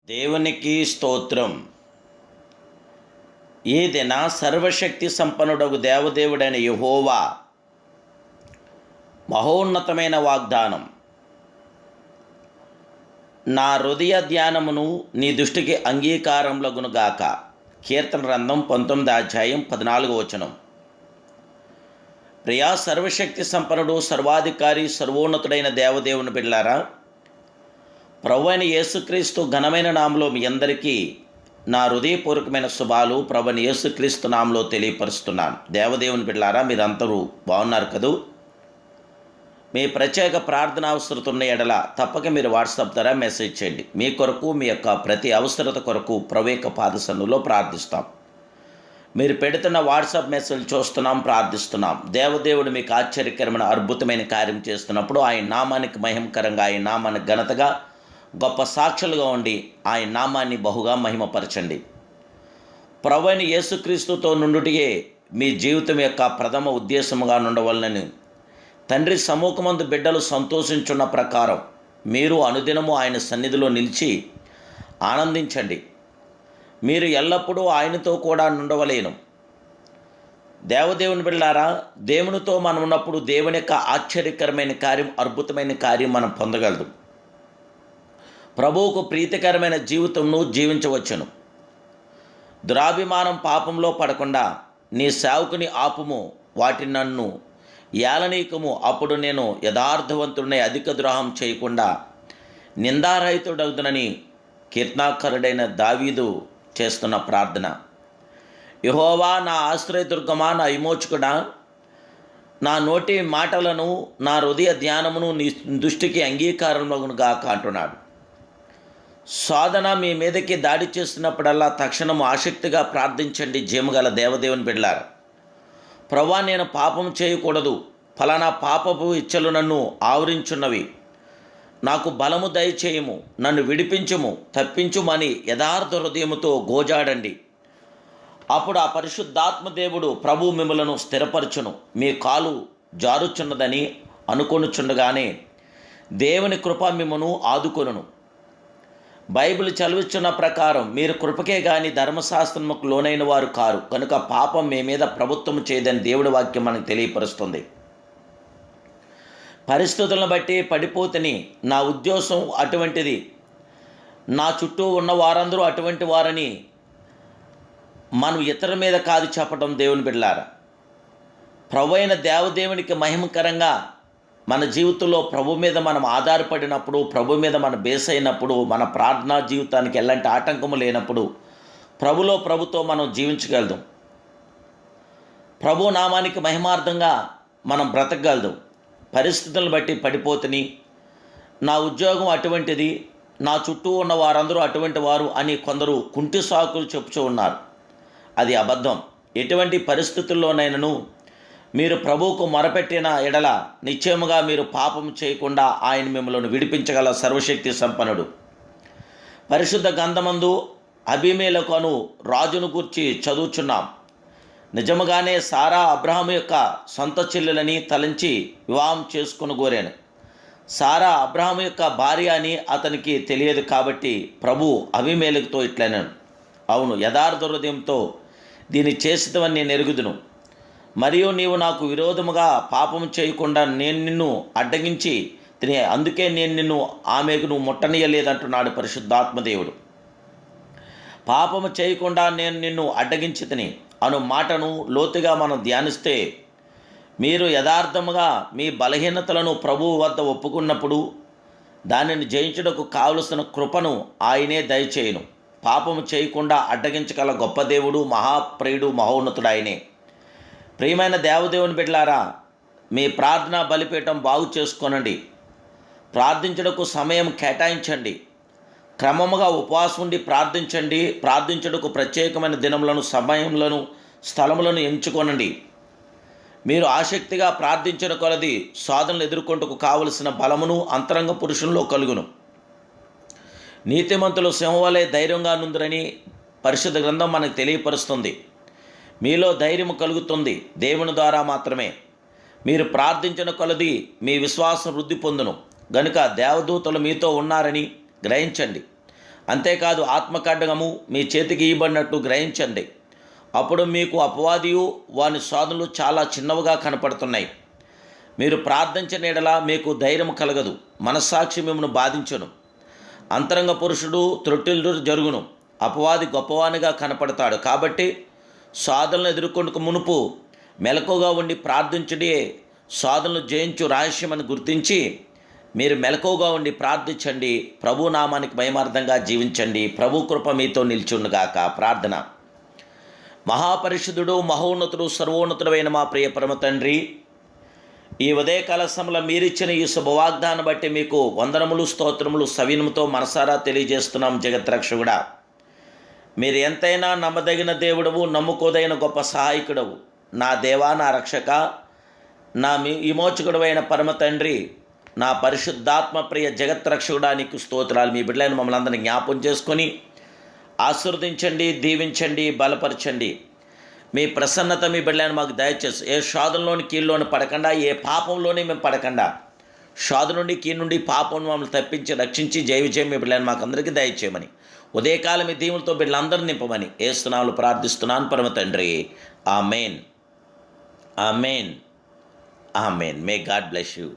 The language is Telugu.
దేవునికి స్తోత్రం. ఏదైనా సర్వశక్తి సంపన్నుడగు దేవదేవుడైన యెహోవా మహోన్నతమైన వాగ్దానం. నా హృదయ ధ్యానమును నీ దృష్టికి అంగీకారములగునుగాక. కీర్తన గ్రంథం 19 అధ్యాయం 14 ప్రియా సర్వశక్తి సంపన్నుడు, సర్వాధికారి, సర్వోన్నతుడైన దేవదేవుని బిడ్డలారా, ప్రభువైన యేసుక్రీస్తు ఘనమైన నామములో మీ అందరికీ నా హృదయపూర్వకమైన శుభాలు ప్రభువైన యేసుక్రీస్తు నామములో తెలియపరుస్తున్నాను. దేవదేవుని బిడ్డలారా, మీరందరూ బాగున్నారు కదూ? మీ ప్రత్యేక ప్రార్థన అవసరత ఉన్న ఎడల తప్పక మీరు వాట్సాప్ ద్వారా మెసేజ్ చేయండి. మీ కొరకు, మీ యొక్క ప్రతి అవసరత కొరకు ప్రవేక పాదసన్నులో ప్రార్థిస్తాం. మీరు పెడుతున్న వాట్సాప్ మెసేజ్ చూస్తున్నాం, ప్రార్థిస్తున్నాం. దేవదేవుడు మీకు ఆశ్చర్యకరమైన అద్భుతమైన కార్యం చేస్తున్నప్పుడు ఆయన నామానికి మహిమకరంగా, ఆయన నామానికి ఘనతగా, గొప్ప సాక్షులుగా ఉండి ఆయన నామాన్ని బహుగా మహిమపరచండి. ప్రభువైన యేసుక్రీస్తుతో నుండుటియే మీ జీవితం యొక్క ప్రథమ ఉద్దేశముగా నుండవలనని తండ్రి సముఖమందు బిడ్డలు సంతోషించున్న ప్రకారం మీరు అనుదినము ఆయన సన్నిధిలో నిలిచి ఆనందించండి. మీరు ఎల్లప్పుడూ ఆయనతో కూడా నుండవలేను. దేవదేవుని బిడ్డలారా, దేవునితో మనం ఉన్నప్పుడు దేవుని యొక్క ఆశ్చర్యకరమైన కార్యం, అద్భుతమైన కార్యం మనం పొందగలదు. ప్రభువుకు ప్రీతికరమైన జీవితంను జీవించవచ్చును. దురాభిమానం పాపంలో పడకుండా నీ సేవకుని ఆపుము, వాటి నన్ను ఏలనీకము, అప్పుడు నేను యథార్థవంతుడిని అధిక ద్రోహం చేయకుండా నిందారహితుడవుతునని కీర్తనాకారుడైన దావీదు చేస్తున్న ప్రార్థన. యెహోవా నా ఆశ్రయదుర్గమా, నా విమోచకుడా, నా నోటి మాటలను, నా హృదయ ధ్యానమును నీ దృష్టికి అంగీకారముగాక అంటున్నాడు. శోధన మీ మీదకి దాడి చేస్తున్నప్పుడల్లా తక్షణము ఆసక్తిగా ప్రార్థించండి. జీవగల దేవదేవుని బిడ్డలారా, ప్రభువా, నేను పాపం చేయకూడదు, ఫలానా పాపపు ఇచ్చలు నన్ను ఆవరించున్నవి, నాకు బలము దయచేయము, నన్ను విడిపించుము, తప్పించుమని యథార్థ హృదయముతో గోజాడండి. అప్పుడు ఆ పరిశుద్ధాత్మ దేవుడు ప్రభు మిమ్మలను స్థిరపరచును. మీ కాలు జారుచున్నదని అనుకొనుచుండగానే దేవుని కృప మిమ్మను ఆదుకొనును. బైబిల్ చదివిస్తున్న ప్రకారం మీరు కృపకే గాని ధర్మశాస్త్రముకు లోనైన వారు కారు, కనుక పాపం మీ మీద ప్రభుత్వం చేయదని దేవుడి వాక్యం మనకు తెలియపరుస్తుంది. పరిస్థితులను బట్టి పడిపోతని, నా ఉద్దేశం అటువంటిది, నా చుట్టూ ఉన్న వారందరూ అటువంటి వారని మనం ఇతరుల మీద కాదు చెప్పడం. దేవుని బిడ్డలారా, ప్రభు అయిన దేవదేవునికి మహిమకరంగా మన జీవితంలో ప్రభు మీద మనం ఆధారపడినప్పుడు, ప్రభు మీద మనం బేస్ అయినప్పుడు, మన ప్రార్థనా జీవితానికి ఎలాంటి ఆటంకము లేనప్పుడు ప్రభుతో మనం జీవించగలుగుతాం. ప్రభు నామానికి మహిమార్థంగా మనం బ్రతకగలుగుతాం. పరిస్థితులను బట్టి పడిపోతుని, నా ఉద్యోగం అటువంటిది, నా చుట్టూ ఉన్న వారందరూ అటువంటి వారు అని కొందరు కుంటి సాకులు చెప్పుచూ ఉన్నారు. అది అబద్ధం. ఎటువంటి పరిస్థితుల్లోనైనాను మీరు ప్రభువుకు మొరపెట్టిన ఎడల నిశ్చయముగా మీరు పాపం చేయకుండా ఆయన మిమ్మల్ని విడిపించగల సర్వశక్తి సంపన్నుడు. పరిశుద్ధ గ్రంథమందు అబీమెలెకు అను రాజును గూర్చి చదువుచున్నాం. నిజముగానే సారా అబ్రహాము యొక్క సొంత చెల్లెలని తలంచి వివాహం చేసుకుని కోరాను. సారా అబ్రహాము యొక్క భార్య అని అతనికి తెలియదు. కాబట్టి ప్రభు అబీమెలెకుతో ఇట్లనెను, అవును, యథార్థ హృదయంతో దీన్ని చేసినవని నేను ఎరుగుదును. మరియు నీవు నాకు విరోధముగా పాపము చేయకుండా నేను నిన్ను అడ్డగించి తినే, అందుకే నేను నిన్ను ఆమెకు నువ్వు ముట్టనీయలేదంటున్నాడు పరిశుద్ధాత్మదేవుడు. పాపము చేయకుండా నేను నిన్ను అడ్డగించి తిని అను మాటను లోతుగా మనం ధ్యానిస్తే, మీరు యథార్థముగా మీ బలహీనతలను ప్రభువు వద్ద ఒప్పుకున్నప్పుడు దానిని జయించుటకు కావలసిన కృపను ఆయనే దయచేయును. పాపము చేయకుండా అడ్డగించగల గొప్ప దేవుడు, మహాప్రియుడు, మహోన్నతుడు ఆయనే. ప్రియమైన దేవదేవుని బిడ్డలారా, మీ ప్రార్థనా బలిపీఠం బాగు చేసుకోనండి. ప్రార్థించుటకు సమయం కేటాయించండి. క్రమముగా ఉపవాసం ఉండి ప్రార్థించండి. ప్రార్థించుటకు ప్రత్యేకమైన దినములను, సమయములను, స్థలములను ఎంచుకోనండి. మీరు ఆసక్తిగా ప్రార్థించిన కొలది శోధనలు ఎదుర్కొంటకు కావలసిన బలమును అంతరంగ పురుషుల్లో కలుగును. నీతిమంతులు సింహవలే ధైర్యంగా నుందురని పరిశుద్ధ గ్రంథం మనకు తెలియపరుస్తుంది. మీలో ధైర్యము కలుగుతుంది దేవుని ద్వారా మాత్రమే. మీరు ప్రార్థించిన కొలది మీ విశ్వాసం వృద్ధి పొందును. గనుక దేవదూతలు మీతో ఉన్నారని గ్రహించండి. అంతేకాదు ఆత్మఖడ్గము మీ చేతికి ఇవ్వబడినట్టు గ్రహించండి. అప్పుడు మీకు అపవాదియు వాని సాధనలు చాలా చిన్నవిగా కనపడుతున్నాయి. మీరు ప్రార్థించిన యెడల మీకు ధైర్యం కలగదు, మనస్సాక్షి మిమ్మల్ని బాధించును. అంతరంగ పురుషుడు త్రొట్టిల్లు జరుగును, అపవాది గొప్పవానిగా కనపడతాడు. కాబట్టి సాధనలు ఎదుర్కొనక మునుపు మెలకుగా ఉండి ప్రార్థించుడే సాధనలు జయించు రహస్యమని గుర్తించి మీరు మెలకుగా ఉండి ప్రార్థించండి. ప్రభు నామానికి మహిమార్థంగా జీవించండి. ప్రభు కృప మీతో నిల్చుండుగాక. ప్రార్థన. మహాపరిశుద్ధుడు, మహోన్నతుడు, సర్వోన్నతుడైన మా ప్రియ పరమ తండ్రి, ఈ ఉదయకాల సమయంలో మీరిచ్చిన ఈ శుభవాగ్దాన్ని బట్టి మీకు వందనములు, స్తోత్రములు సవినముతో మనసారా తెలియజేస్తున్నాం. జగద్రక్షకుడా, మీరు ఎంతైనా నమ్మదగిన దేవుడవు, నమ్ముకోదగిన గొప్ప సహాయకుడవు. నా దేవా, నా రక్షక, నా విమోచకుడైన పరమ తండ్రి, నా పరిశుద్ధాత్మ ప్రియ జగద్రక్షకుడా, నీకు స్తోత్రాలు. మీ బిడ్డలను మమ్మల్ని అందరినీ జ్ఞాపం చేసుకొని ఆశీర్వదించండి, దీవించండి, బలపరచండి. మీ ప్రసన్నత మీ బిడ్డలను మాకు దయచేసి ఏ శోధనలోని కీళ్ళలోని పడకుండా, ఏ పాపంలోనే మేము పడకుండా, శోధ నుండి కీ నుండి పాపం మమ్మల్ని తప్పించి రక్షించి జయ మీ బిడ్డలను మాకు అందరికీ దయచేయమని, ఉదయకాలం మీ దీవులతో బిడ్డలందరూ నింపమని ఏస్తున్నాములు ప్రార్థిస్తున్నాను పరమ తండ్రి. Amen, amen, amen. May God bless you.